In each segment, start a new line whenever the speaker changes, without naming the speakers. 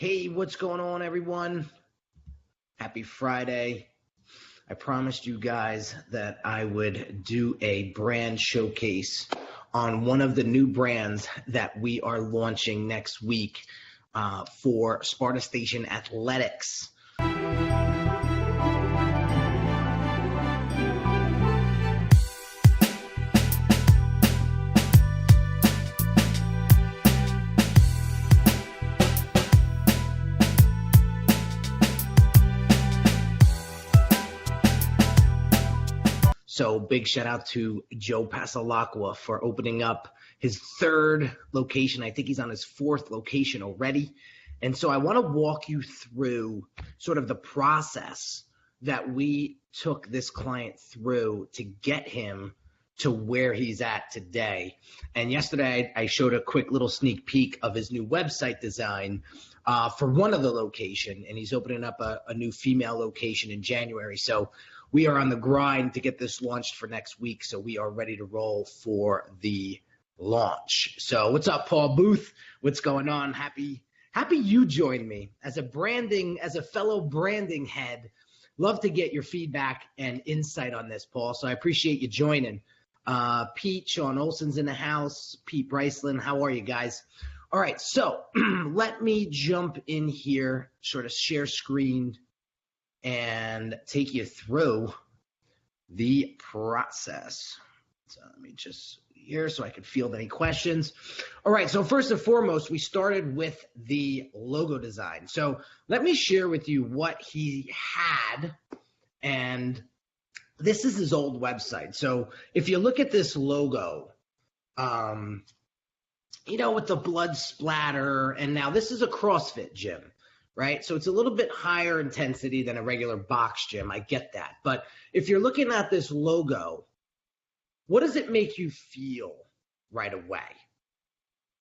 Hey, what's going on, everyone? Happy Friday. I promised you guys that I would do a brand showcase on one of the new brands that we are launching next week for Sparta Station Athletics. So big shout out to Joe Pasalacqua for opening up his third location. I think he's on his fourth location already. And so I want to walk you through sort of the process that we took this client through to get him to where he's at today. And yesterday I showed a quick little sneak peek of his new website design for one of the location, and he's opening up a new female location in January. So we are on the grind to get this launched for next week, so we are ready to roll for the launch. So what's up, Paul Booth? What's going on? Happy you joined me as a fellow branding head. Love to get your feedback and insight on this, Paul. So I appreciate you joining. Pete, Sean Olson's in the house. Pete Bryceland, how are you guys? All right, so let me jump in here, sort of share screen, and take you through the process. So let me just here so I can field any questions. All right, so first and foremost, we started with the logo design. So let me share with you what he had, and this is his old website. So if you look at this logo, with the blood splatter, and now this is a CrossFit gym, right? So it's a little bit higher intensity than a regular box gym. I get that. But if you're looking at this logo, what does it make you feel right away?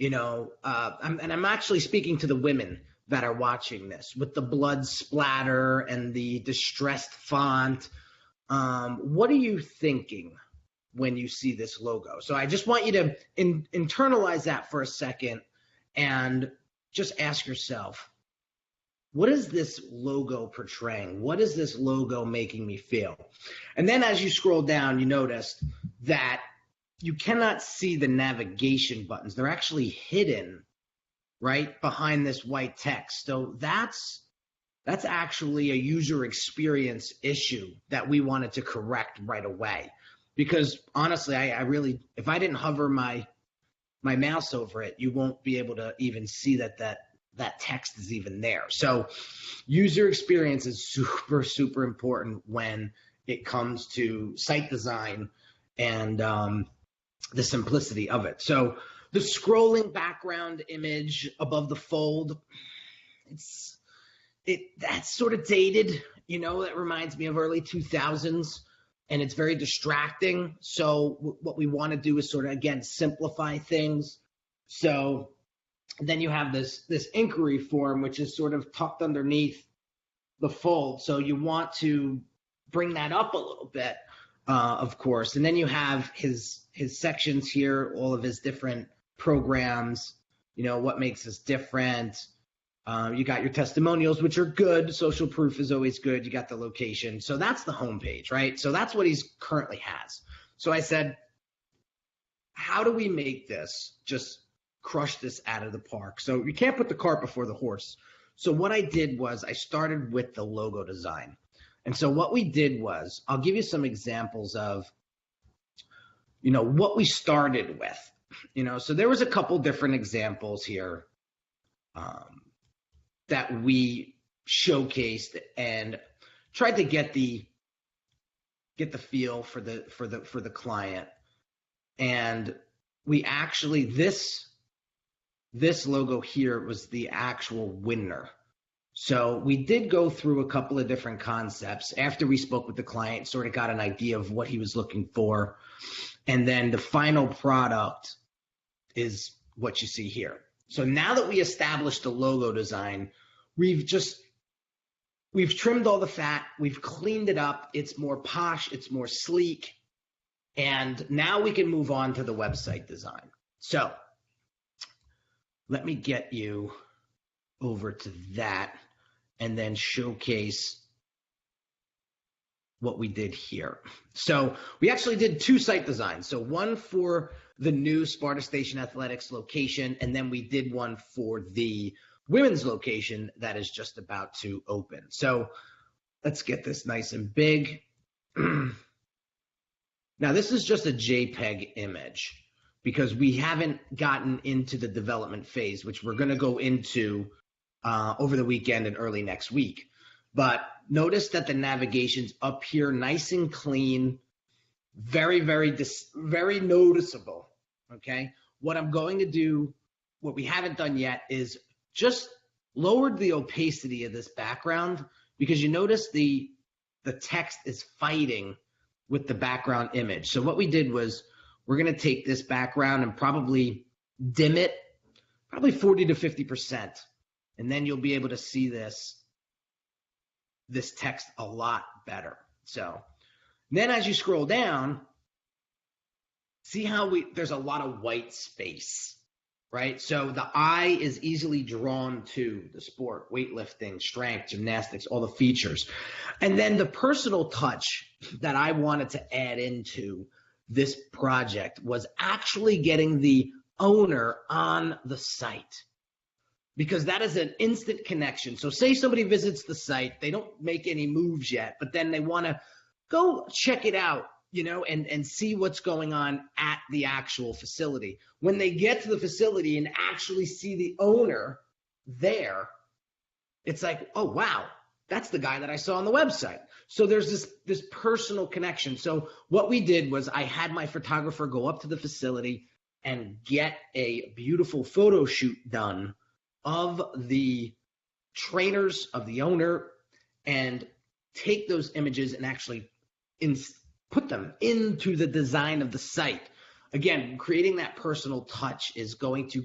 I'm actually speaking to the women that are watching this with the blood splatter and the distressed font. What are you thinking when you see this logo? So I just want you to internalize that for a second and just ask yourself, what is this logo portraying? What is this logo making me feel? And then as you scroll down, you notice that you cannot see the navigation buttons. They're actually hidden right behind this white text. So that's actually a user experience issue that we wanted to correct right away. Because honestly, I really, if I didn't hover my mouse over it, you won't be able to even see that text is even there. So user experience is super, super important when it comes to site design and the simplicity of it. So the scrolling background image above the fold, that's sort of dated, that reminds me of early 2000s, and it's very distracting. So what we want to do is sort of, again, simplify things. So then you have this inquiry form, which is sort of tucked underneath the fold. So you want to bring that up a little bit, of course. And then you have his sections here, all of his different programs, what makes us different. You got your testimonials, which are good. Social proof is always good. You got the location. So that's the homepage, right? So that's what he's currently has. So I said, how do we make this just crush this out of the park? So you can't put the cart before the horse. So what I did was I started with the logo design. And so what we did was, I'll give you some examples of, what we started with. So there was a couple different examples here that we showcased and tried to get the feel for the client. And we actually, this logo here was the actual winner. So we did go through a couple of different concepts after we spoke with the client, sort of got an idea of what he was looking for. And then the final product is what you see here. So now that we established the logo design, we've trimmed all the fat, we've cleaned it up, it's more posh, it's more sleek, and now we can move on to the website design. So let me get you over to that and then showcase what we did here. So we actually did 2 site designs. So one for the new Sparta Station Athletics location, and then we did one for the women's location that is just about to open. So let's get this nice and big. Now this is just a JPEG image because we haven't gotten into the development phase, which we're going to go into over the weekend and early next week. But notice that the navigation's up here, nice and clean, very, very noticeable, okay? What I'm going to do, what we haven't done yet, is just lowered the opacity of this background because you notice the text is fighting with the background image. So what we did was we're going to take this background and probably dim it, probably 40 to 50%, and then you'll be able to see this text a lot better. So then as you scroll down, see how there's a lot of white space, right? So the eye is easily drawn to the sport, weightlifting, strength, gymnastics, all the features. And then the personal touch that I wanted to add into this project was actually getting the owner on the site, because that is an instant connection. So say somebody visits the site, they don't make any moves yet, but then they want to go check it out, you know, and see what's going on at the actual facility. When they get to the facility and actually see the owner there, it's like, oh, wow, that's the guy that I saw on the website. So there's this personal connection. So what we did was I had my photographer go up to the facility and get a beautiful photo shoot done of the trainers, of the owner, and take those images and actually put them into the design of the site. Again, creating that personal touch is going to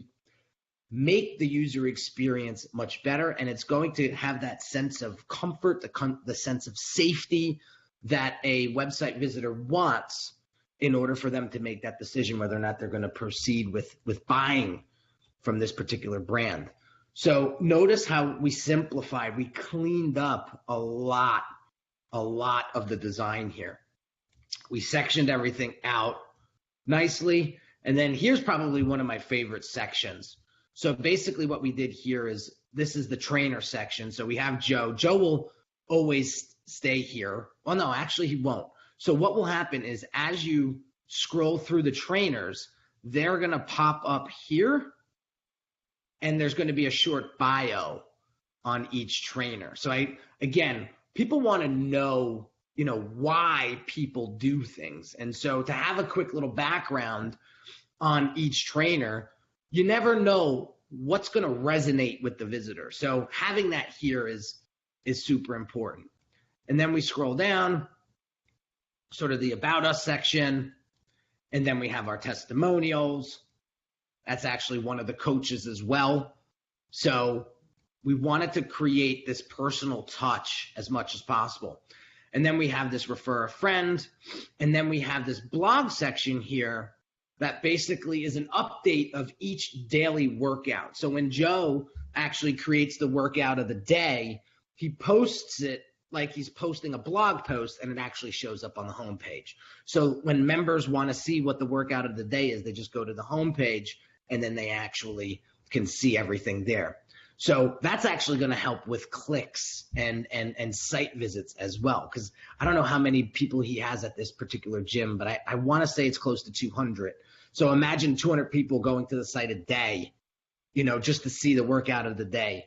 make the user experience much better, and it's going to have that sense of comfort, the sense of safety that a website visitor wants in order for them to make that decision whether or not they're going to proceed with buying from this particular brand. So notice how we simplified, we cleaned up a lot of the design here. We sectioned everything out nicely. And then here's probably one of my favorite sections. So basically what we did here is, this is the trainer section. So we have Joe. Joe will always stay here. Well, no, actually he won't. So what will happen is as you scroll through the trainers, they're going to pop up here, and there's going to be a short bio on each trainer. So again, people want to know, you know, why people do things. And so to have a quick little background on each trainer, you never know what's going to resonate with the visitor. So having that here is super important. And then we scroll down, sort of the About Us section, and then we have our testimonials. That's actually one of the coaches as well. So we wanted to create this personal touch as much as possible. And then we have this refer a friend. And then we have this blog section here that basically is an update of each daily workout. So when Joe actually creates the workout of the day, he posts it like he's posting a blog post, and it actually shows up on the homepage. So when members want to see what the workout of the day is, they just go to the homepage, and then they actually can see everything there. So that's actually going to help with clicks and site visits as well, because I don't know how many people he has at this particular gym, but I want to say it's close to 200. So imagine 200 people going to the site a day, you know, just to see the workout of the day.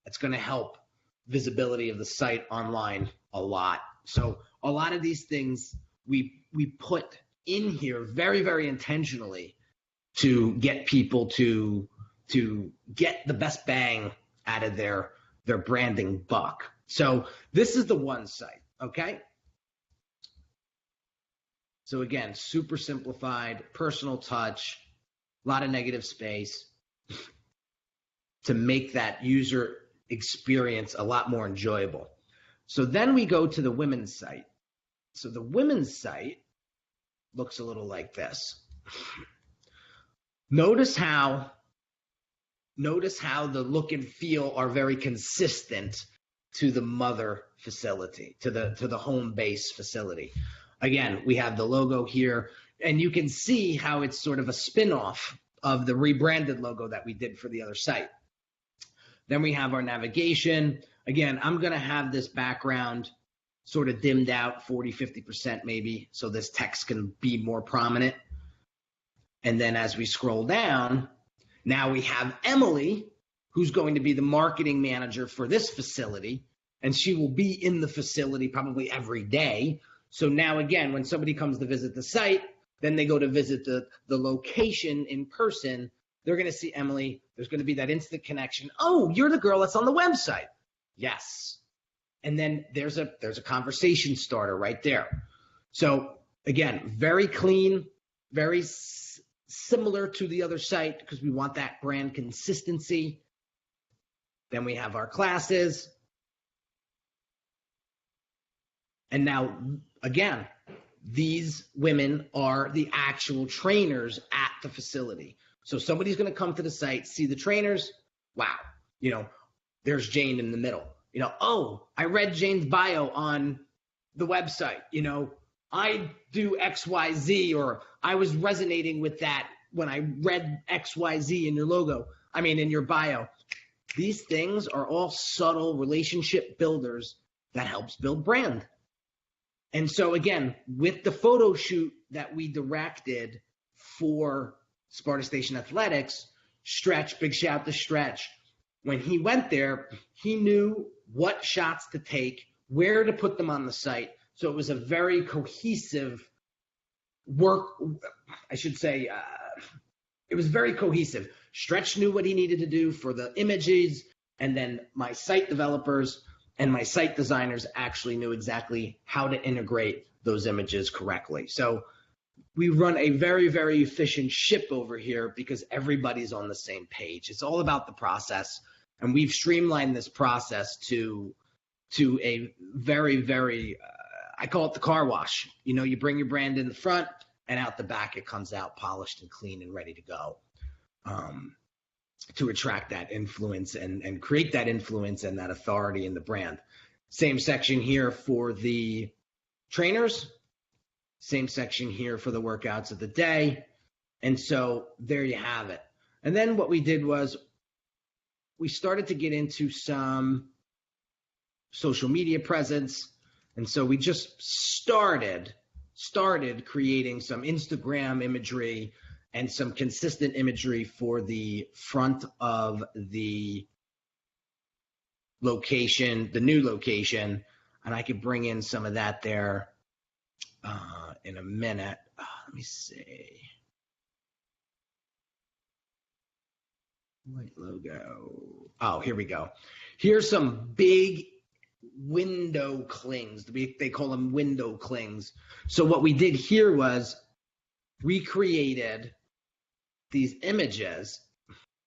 It's going to help visibility of the site online a lot. So a lot of these things we put in here very, very intentionally to get people to get the best bang out of their branding buck. So this is the one site, okay? So again, super simplified, personal touch, a lot of negative space to make that user experience a lot more enjoyable. So then we go to the women's site. So the women's site looks a little like this. Notice how notice how the look and feel are very consistent to the mother facility, to the home base facility. Again, we have the logo here, and you can see how it's sort of a spin-off of the rebranded logo that we did for the other site. Then we have our navigation. Again, I'm going to have this background sort of dimmed out 40, 50% maybe, so this text can be more prominent. And then as we scroll down, now we have Emily, who's going to be the marketing manager for this facility, and she will be in the facility probably every day. So now again, when somebody comes to visit the site, then they go to visit the location in person, they're going to see Emily. There's going to be that instant connection. Oh, you're the girl that's on the website. Yes. And then there's a conversation starter right there. So again, very clean, very similar to the other site because we want that brand consistency. Then we have our classes. And now, again, these women are the actual trainers at the facility. So somebody's going to come to the site, see the trainers. Wow. There's Jane in the middle. Oh, I read Jane's bio on the website. I do XYZ, or I was resonating with that when I read XYZ in your logo. In your bio. These things are all subtle relationship builders that helps build brand. And so again, with the photo shoot that we directed for Sparta Station Athletics, Stretch, big shout to Stretch. When he went there, he knew what shots to take, where to put them on the site. So it was a very cohesive work, I should say. It was very cohesive. Stretch knew what he needed to do for the images, and then my site developers and my site designers actually knew exactly how to integrate those images correctly. So we run a very, very efficient ship over here because everybody's on the same page. It's all about the process, and we've streamlined this process to a very, very, I call it the car wash. You bring your brand in the front, and out the back it comes out polished and clean and ready to go, to attract that influence and create that influence and that authority in the brand. Same section here for the trainers, same section here for the workouts of the day. And so there you have it. And then what we did was we started to get into some social media presence. And so we just started creating some Instagram imagery and some consistent imagery for the front of the location, the new location. And I could bring in some of that there in a minute. Let me see. White logo. Oh, here we go. Here's some big window clings. They call them window clings. So what we did here was we created these images.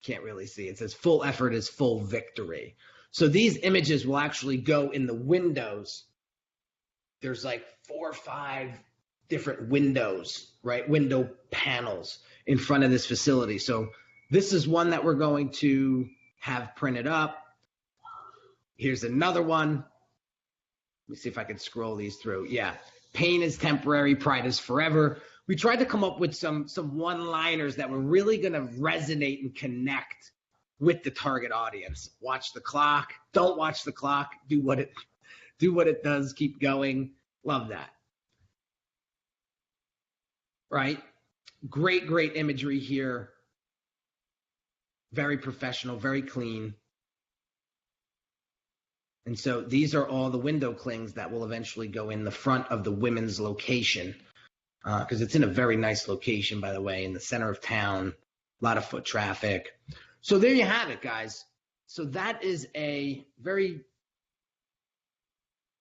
Can't really see. It says full effort is full victory. So these images will actually go in the windows. There's like 4 or 5 different windows, right? Window panels in front of this facility. So this is one that we're going to have printed up. Here's another one. Let me see if I can scroll these through. Yeah. Pain is temporary, pride is forever. We tried to come up with some one-liners that were really going to resonate and connect with the target audience. Watch the clock. Don't watch the clock. Do what it does. Keep going. Love that. Right? Great imagery here. Very professional, very clean. And so these are all the window clings that will eventually go in the front of the women's location, because it's in a very nice location, by the way, in the center of town, a lot of foot traffic. So there you have it, guys. So that is a very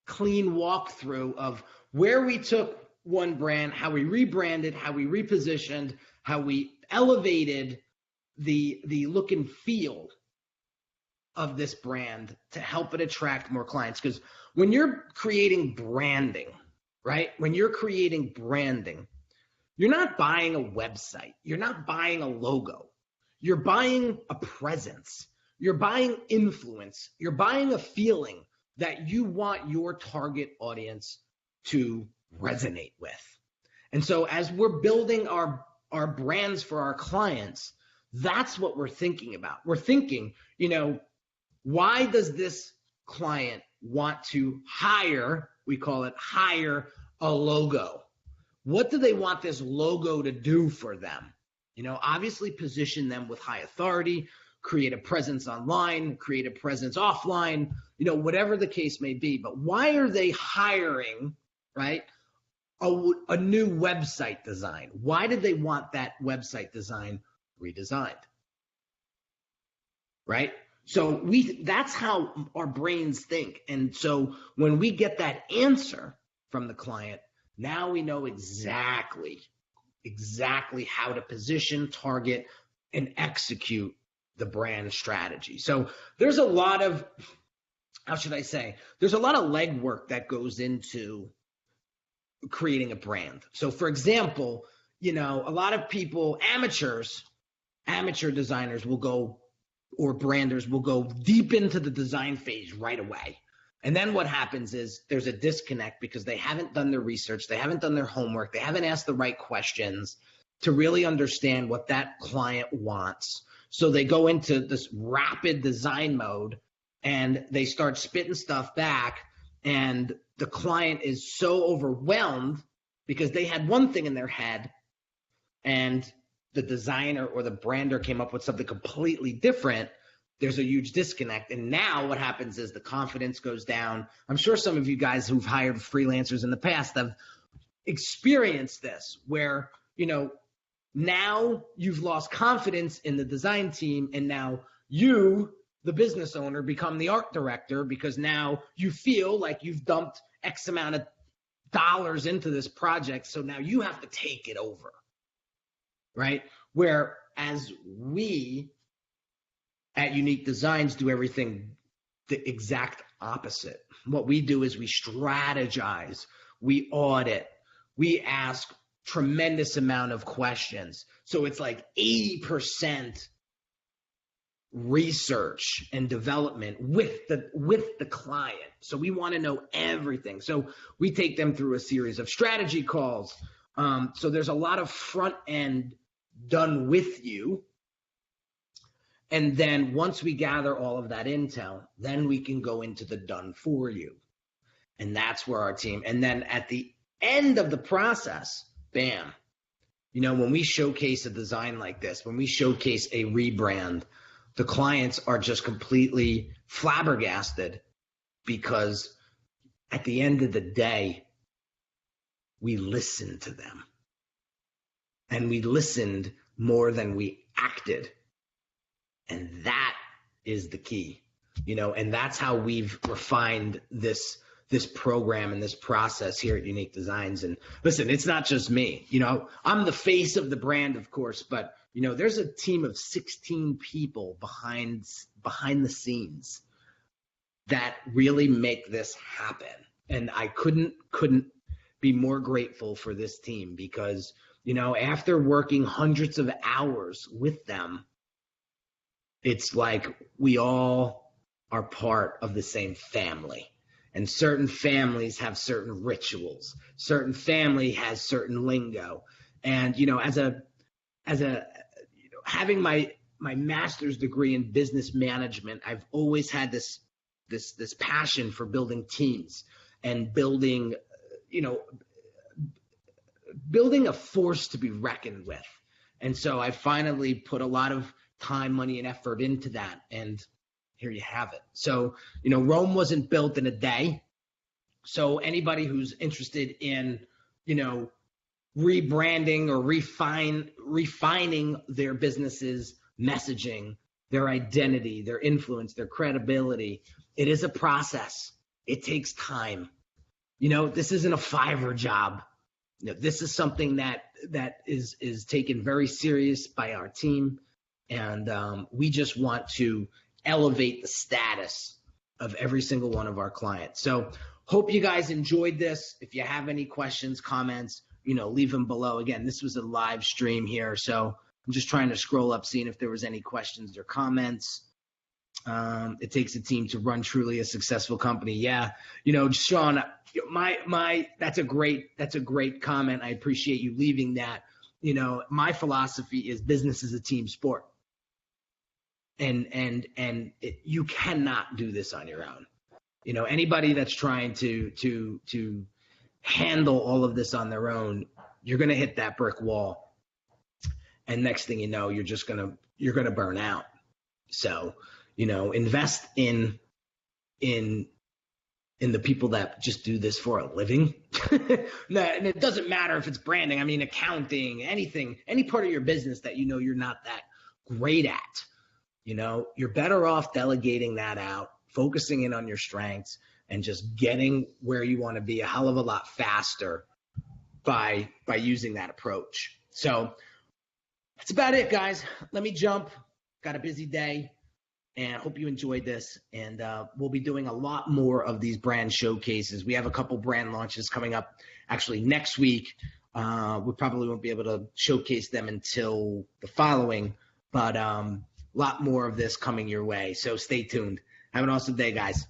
clean walkthrough of where we took one brand, how we rebranded, how we repositioned, how we elevated the look and feel of this brand to help it attract more clients. Because when you're creating branding, right? When you're creating branding, you're not buying a website. You're not buying a logo. You're buying a presence. You're buying influence. You're buying a feeling that you want your target audience to resonate with. And so as we're building our brands for our clients, that's what we're thinking about. We're thinking, why does this client want to hire, we call it hire a logo? What do they want this logo to do for them? Obviously position them with high authority, create a presence online, create a presence offline, whatever the case may be. But why are they hiring, right, a new website design? Why did they want that website design redesigned, right? So that's how our brains think. And so when we get that answer from the client, now we know exactly how to position, target, and execute the brand strategy. So there's a lot of, there's a lot of legwork that goes into creating a brand. So for example, a lot of people, amateur designers will go, or branders will go deep into the design phase right away. And then what happens is there's a disconnect because they haven't done their research, they haven't done their homework, they haven't asked the right questions to really understand what that client wants. So they go into this rapid design mode and they start spitting stuff back, and the client is so overwhelmed because they had one thing in their head and the designer or the brander came up with something completely different. There's a huge disconnect. And now what happens is the confidence goes down. I'm sure some of you guys who've hired freelancers in the past have experienced this, where, now you've lost confidence in the design team, and now you, the business owner, become the art director because now you feel like you've dumped X amount of dollars into this project. So now you have to take it over, right? Whereas we at Unique Designz do everything the exact opposite. What we do is we strategize, we audit, we ask tremendous amount of questions. So it's like 80% research and development with the client. So we want to know everything. So we take them through a series of strategy calls. So there's a lot of front end done with you. And then once we gather all of that intel, then we can go into the done for you. And that's where our team, and then at the end of the process, bam, when we showcase a design like this, when we showcase a rebrand, the clients are just completely flabbergasted because at the end of the day, we listened to them. And we listened more than we acted. And that is the key, and that's how we've refined this program and this process here at Unique Designz. And listen, it's not just me, I'm the face of the brand, of course, but there's a team of 16 people behind the scenes that really make this happen. And I couldn't be more grateful for this team because, after working hundreds of hours with them, it's like we all are part of the same family. And certain families have certain rituals. Certain family has certain lingo. And, having my master's degree in business management, I've always had this passion for building teams and building a force to be reckoned with. And so I finally put a lot of time, money, and effort into that. And here you have it. So, Rome wasn't built in a day. So anybody who's interested in, rebranding or refining their business's messaging, their identity, their influence, their credibility, it is a process. It takes time. This isn't a Fiverr job. This is something that is taken very serious by our team. And we just want to elevate the status of every single one of our clients. So hope you guys enjoyed this. If you have any questions, comments, leave them below. Again, this was a live stream here. So I'm just trying to scroll up, seeing if there was any questions or comments. It takes a team to run truly a successful company. Yeah, Sean, that's a great comment. I appreciate you leaving that. My philosophy is business is a team sport, and you cannot do this on your own. Anybody that's trying to handle all of this on their own, you're going to hit that brick wall, and next thing you know, you're gonna burn out. So, invest in the people that just do this for a living. And it doesn't matter if it's branding, accounting, anything, any part of your business that you're not that great at. You're better off delegating that out, focusing in on your strengths, and just getting where you want to be a hell of a lot faster by using that approach. So that's about it, guys. Let me jump. Got a busy day, and I hope you enjoyed this. And we'll be doing a lot more of these brand showcases. We have a couple brand launches coming up actually next week. We probably won't be able to showcase them until the following, but a lot more of this coming your way. So stay tuned. Have an awesome day, guys.